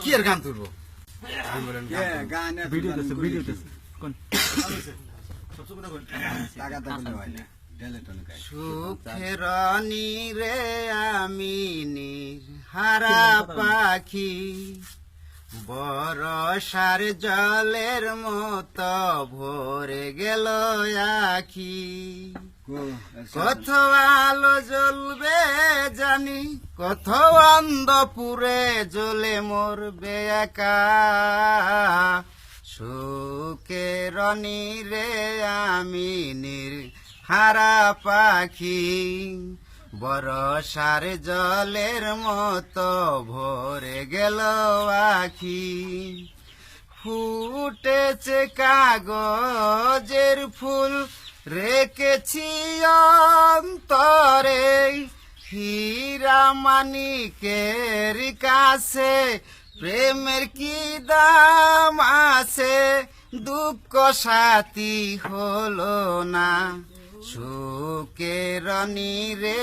কি আর গান তুলবো আমি বলেন গান ভিডিওতে কোন টাকা থাকলে হয় না ডেলেটন গায় সুখের নীরে আমি হারা পাখি বরষার জলের মতো ভরে গেল আখি কত আলো জ্বলবে জানি কত অন্ধপুরে জ্বলে মরবে একা সুখের নীরে আমি হারা পাখি বরষার জলের মতো ভরে গেল আখি ফুটেছে কাগজের ফুল রেখেছি অন্তরে হীরা মানিকের কাছে প্রেমের কি দাম আছে দুঃখ সাথী হলো না সুখের নীরে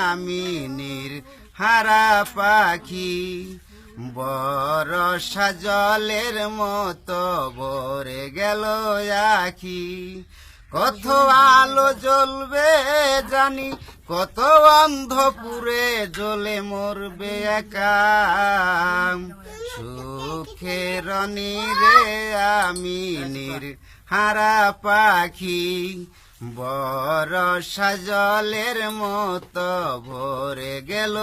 আমি হারা পাখি বরষা জলের মতো ভরে গেল আখি কত আলো জ্বলবে জানি কত অন্ধপুরে জ্বলে মরবে একা সুখের নীরে আমি হারা পাখি বরষা জলের মতো ভরে গেল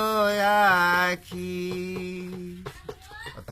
আখি।